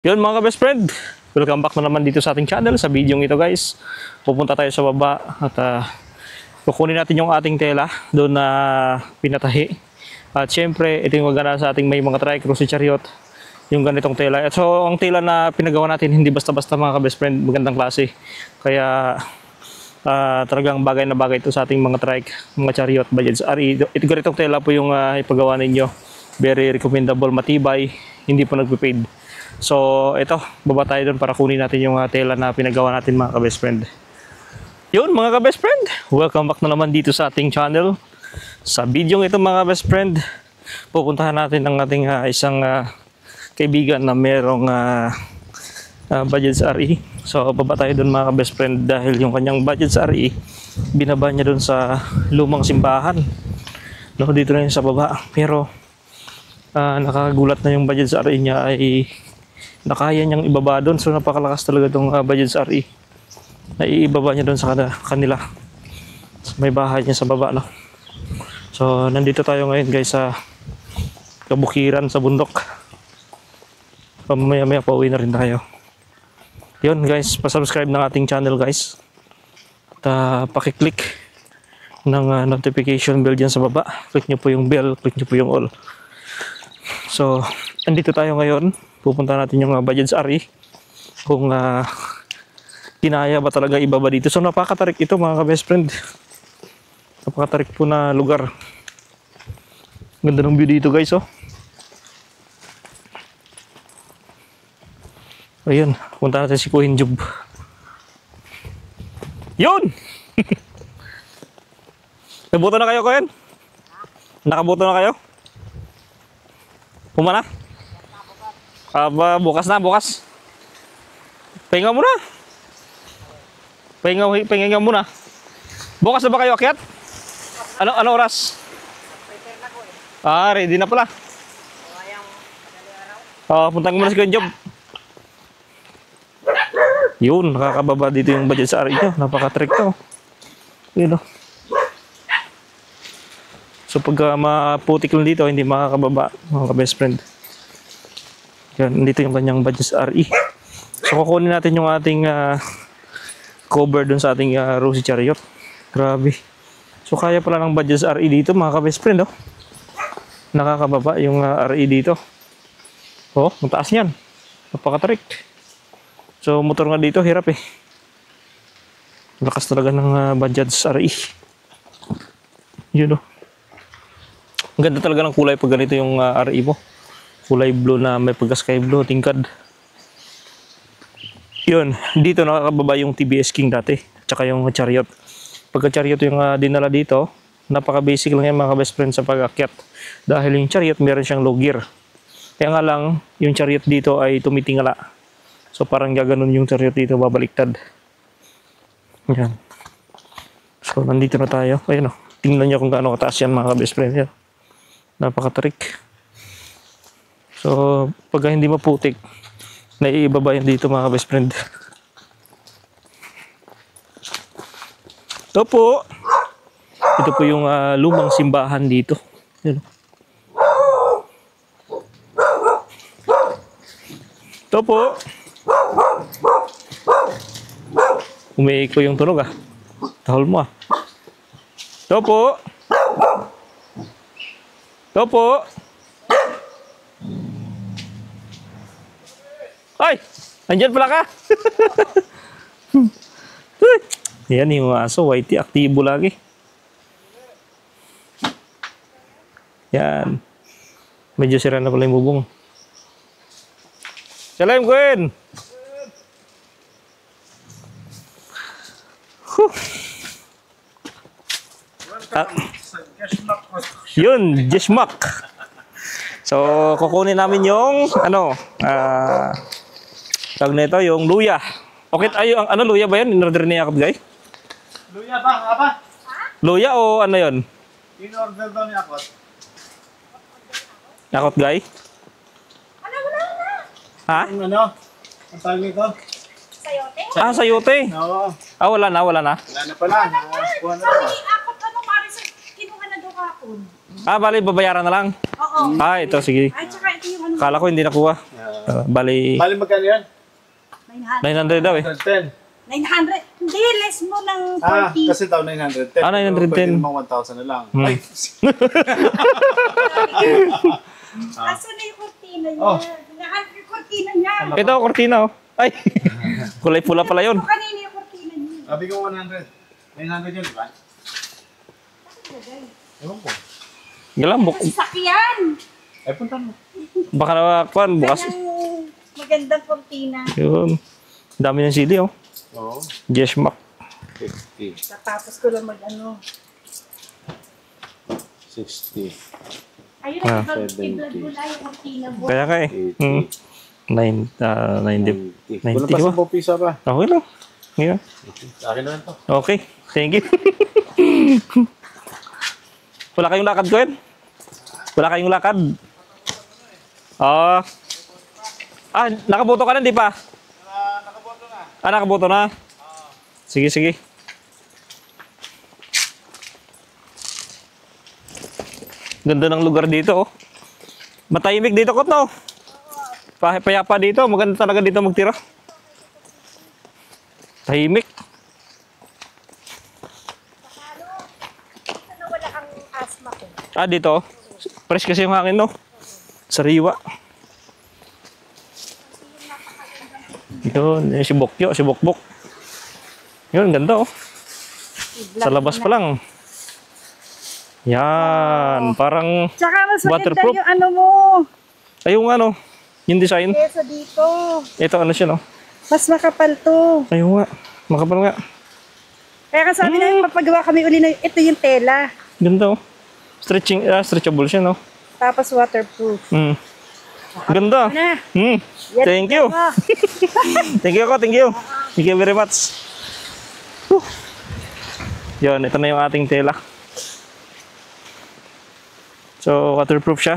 Yun mga ka-best friend, welcome back na naman dito sa ating channel. Sa video ito guys, pupunta tayo sa baba at kukunin natin yung ating tela doon na pinatahi. At syempre, ito yung maganda sa ating may mga trike, cruise chariot, yung ganitong tela. At so, ang tela na pinagawa natin, hindi basta-basta mga ka-best friend, magandang klase. Kaya talagang bagay na bagay ito sa ating mga trike, mga chariot, Bajaj RE. Ito ganitong tela po yung ipagawa ninyo. Very recommendable, matibay, hindi po nagpe-fade. So, ito, baba tayo doon para kunin natin yung tela na pinagawa natin mga ka-best friend. Yun mga ka-best friend, welcome back na naman dito sa ating channel. Sa video ito mga ka-best friend, pupuntahan natin ang ating isang kaibigan na merong Bajaj RE. So, baba tayo doon mga ka-best friend dahil yung kanyang Bajaj RE, binaba niya doon sa lumang simbahan. No, dito na yun sa baba. Pero, nakagulat na yung Bajaj RE niya ay nakaya niyang ibaba doon. So napakalakas talaga itong Bajaj RE. Naiibaba niya doon sa kanila. So, may bahay niya sa baba, no? So nandito tayo ngayon guys sa kabukiran sa bundok. Mamaya pauwi na rin tayo. Yun guys, pasubscribe ng ating channel guys. At pakiclick ng notification bell dyan sa baba. Click nyo po yung bell, click nyo po yung all. So andito tayo ngayon. Pupunta natin yung Bajaj RE kung kinaya ba talaga ibaba dito. So napakatarik ito mga ka-best friend. Napakatarik po na lugar. Ganda ng view dito guys, oh. Ayun, punta natin si Kuhin Job. Yun! Nakabuto na kayo, Kuhin? Nakabuto na kayo? Pumana? Bukas na, bukas. Pahinga muna. Pahinga muna. Bukas na ba kayo akyat? Ano oras? Ready na pala. Puntang muna si Kuya Job. Yun, nakakababa dito yung Bajaj RE nyo. Napaka-trick to. Yun, oh. So pagka maputik lang dito, hindi makakababa mga ka-best friend. Yan, dito yung kanyang Bajaj RE. So kukunin natin yung ating cover dun sa ating Rosy Chariot. Grabe. So kaya pala ng Bajaj RE dito mga ka-best friend, oh. Nakakababa yung RE dito. Oh, ang taas niyan. Napakatarik. So motor nga dito, hirap eh. Lakas talaga ng Bajaj RE. Yun, oh. Ang ganda talaga ng kulay pag ganito yung RE mo. Kulay blue na may pagka-sky blue, tingkad. Yun, dito nakakababa yung TBS King dati. Tsaka yung Chariot. Pagka Chariot yung dinala dito, napaka-basic lang yan mga best friend sa pag-akyat. Dahil yung Chariot meron siyang low gear. Kaya nga lang, yung Chariot dito ay tumitingala. So parang gaganon yung Chariot dito, babaliktad. Yan. So nandito na tayo. Ayun, oh. Tingnan nyo kung gaano kataas yan mga best friend. Yan. Napakatarik. So, pag hindi maputik, naiibaba yan dito mga best friend. Ito po. Ito po yung lumang simbahan dito. Yan. Ito po. Umiik ko yung tunog, ah. Tahol mo, ah. Ito po. Ito po. Ay! Andyan pala ka! Yan yung aso, whitey, aktibo lagi. Yan. Medyo sira na pala yung bubong. Salam, Gwen! Yun, Jesmak. So, kukunin namin yung, tawag na ito, yung luya. Okay, ano luya ba yun? In-order ni Yakap Guy? Luya ba? Nga ba? Luya o ano yun? In-order daw ni Akot. Yakap Guy? Ano, wala na. Ha? Ano? Ang tawag nito? Sayote? Sayote. Oo. Wala na. Wala na pala. Kuha na Sorry, pala. ako ano, Maricel, kinuha na daw kapon. Bali, babayaran na lang. Oo. Ito, sige. Ay, tsaka ito yung ano. Kala ko hindi nakuha. Bali, Bali magkano yan? 900. 900 daw eh. 110. 900. Hindi, less mo ng 40. Kasi daw 910. Ah, 910. Pwede naman 1,000 na lang. Hmm. Ay, Asan na yung kortina niya? Oh. Hinahanap yung kortina niya. Ito, kortina oh. Ay, kulay pula pala yun. Ito kanina yung kortina niya. sabi ko 100. 900 yun, di ba? Ewan ko. Galang, Sasakyan. Ay, punta mo. baka na kuan bukas. Kanyang magandang kortina. Yun. Dami ng CD oh. Oo. G-Mac. 50. Natapos ko lang mag-ano. 60. Ayun, Ah, i-vlog mo na yung kortina mo. Kaya ka eh. 90. 90. Kulang pa ba? 10 piso pa. Okay lang. Ngayon. Sa akin na lang to. Okay. Thank you. Wala kayong lakad, Gwen? Wala kayong lakad? Ah, nakaboto ka na, di pa? Nakaboto na. Ah, nakaboto na? Sige, sige. Ganda ng lugar dito, oh. Matahimik dito, Kot, no? Payapa dito. Maganda talaga dito magtira. Tahimik. Sana wala kang asthma ko. Ah, dito. Fresh kasi yung hangin, no? Sariwa. Yun, si Bokyo, si Bokbok. Yun, ganda, oh. Sa labas pa lang. Yan, parang Tsaka mas maganda waterproof. yung ano mo. ay yung ano, yung design. Kesa dito. Ito ano siya, no? Mas makapal to. Ayun nga, makapal nga. Kaya kasabi namin papagawa kami uli na ito yung tela. Ganda, oh. Stretchable siya, no? Tapos waterproof. Ganda. Na. Thank you. Thank you, ko. Thank you. Thank you very much. Whew. Yun, ito na yung ating tela. So, waterproof siya.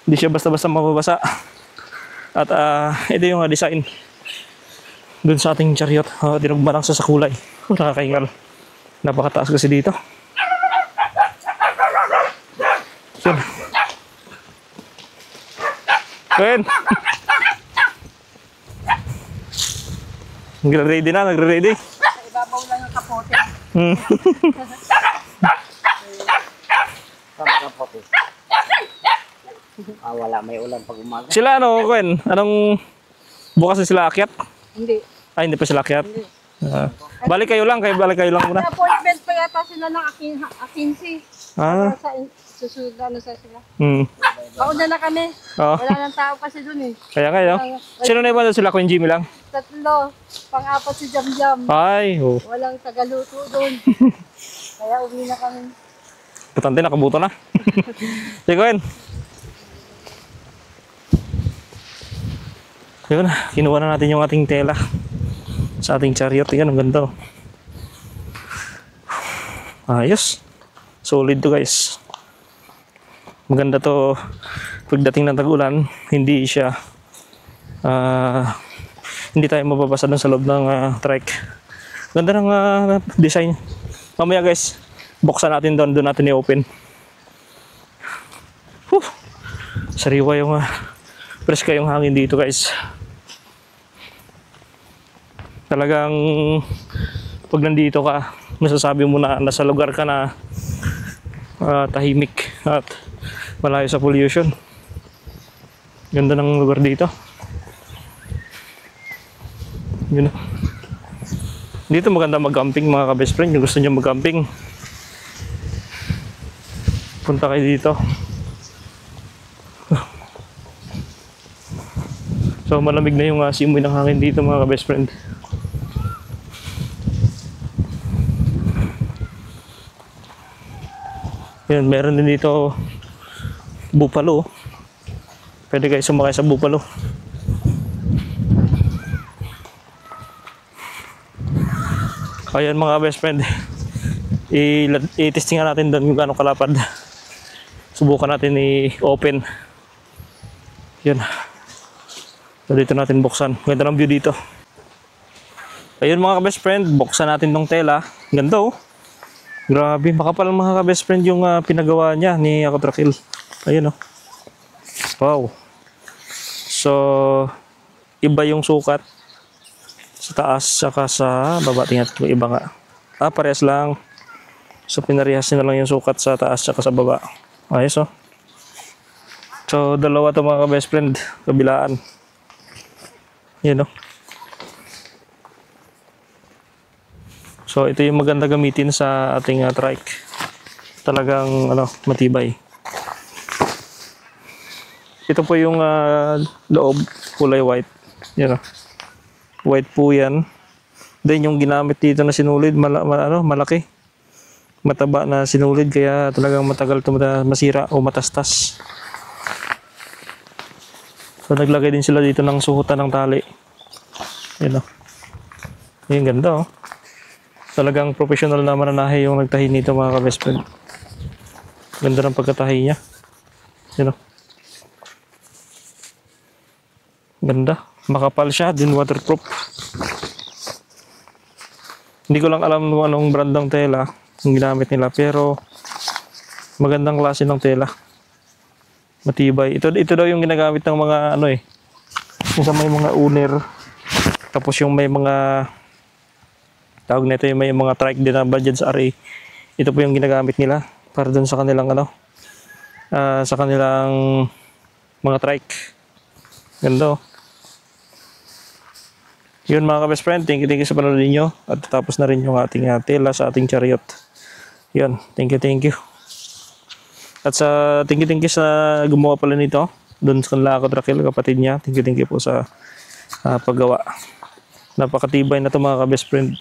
Hindi siya basta-basta mababasa. At ito yung design. Doon sa ating chariot. Dinugma lang sa kulay. Nakakaingal. Napakataas kasi dito. Yun. Gwen. Nagre-ready na, nagre-ready. Ibabaw lang yung kapote. Wala, may ulan pag umaga. Sila ano, Gwen? Anong bukas na sila akyat? Hindi. Ay, hindi pa sila akyat. Balik kayo lang muna. Appointment pa yata sila ng akinsi. Ah, Susunod na sa sila. hmm. Na kami. Oh, Wala nang tao kasi dun eh. kaya kayo. Sino na iba doon sila? Queen Jimmy lang? Tatlo. Pang-apat si Jam-Jam. Ay, oh. Walang tagaluto dun. Kaya uwi na kami. Putante, nakabuto na. Sige, Gwen. Yun, kinuha na natin yung ating tela sa ating chariot. Yan, ang ganda. Ayos. Solid to, guys. Maganda to pagdating ng tag-ulan. Hindi siya hindi tayo mababasa dun sa loob ng trike. Ganda ng design. Mamaya, guys, buksan natin doon natin i-open. Sariwa yung preska yung hangin dito, guys. Talagang pag nandito ka, masasabi mo na nasa lugar ka na tahimik at malayo sa pollution. Ganda ng lugar dito. Yun. Dito maganda mag-camping, mga ka-best friend. Kung gusto nyo mag-camping, punta kayo dito. So malamig na yung simoy ng hangin dito, mga ka-best friend. Yan, meron din dito buffalo. Pwede kayo sumakay sa buffalo. Ayan, mga best friend, i-testingan natin doon kung gaano kalapad. Subukan natin i-open. Yan. So dito natin buksan. Ganda ng view dito. Ayun, mga best friend, buksan natin tong tela. Ganda, oh. Grabe, makapal mga ka-best friend yung pinagawa niya ni Ako Trakil. Ayun, oh. Wow. So, iba yung sukat sa taas saka sa baba. Tingnan ko, iba nga. Parehas lang. So, pinarihasin na lang yung sukat sa taas saka sa baba. Ayos, oh. So, dalawa to mga ka-best friend. Kabilaan. Yan, oh. So, ito yung maganda gamitin sa ating trike. Talagang, matibay. Ito po yung loob, kulay white. Yan, white po yan. Then yung ginamit dito na sinulid, malaki. Mataba na sinulid, kaya talagang matagal ito masira o matastas. So naglagay din sila dito ng suhutan ng tali. Yan, yung ganda, oh. Talagang professional na mananahe yung nagtahi nito mga ka-best friend. Ganda ng pagkatahi niya. Yan, ganda. Makapal siya, din waterproof. Hindi ko lang alam kung anong brand ng tela yung ginamit nila, pero magandang klase ng tela. Matibay. Ito daw yung ginagamit ng mga yung may mga owner. Tapos yung may mga tawag nito, yung may mga trike din na budget sa RA. Ito po yung ginagamit nila para dun sa kanilang sa kanilang mga trike. Ganda, oh. Yun mga ka-best friend, thank you sa panonood ninyo. At tapos na rin yung ating tela sa ating chariot. Yun, thank you. At thank you sa gumawa pala nito. Doon sa kanila Rakil, kapatid niya. Thank you po sa paggawa. Napakatibay na ito mga ka-best friend.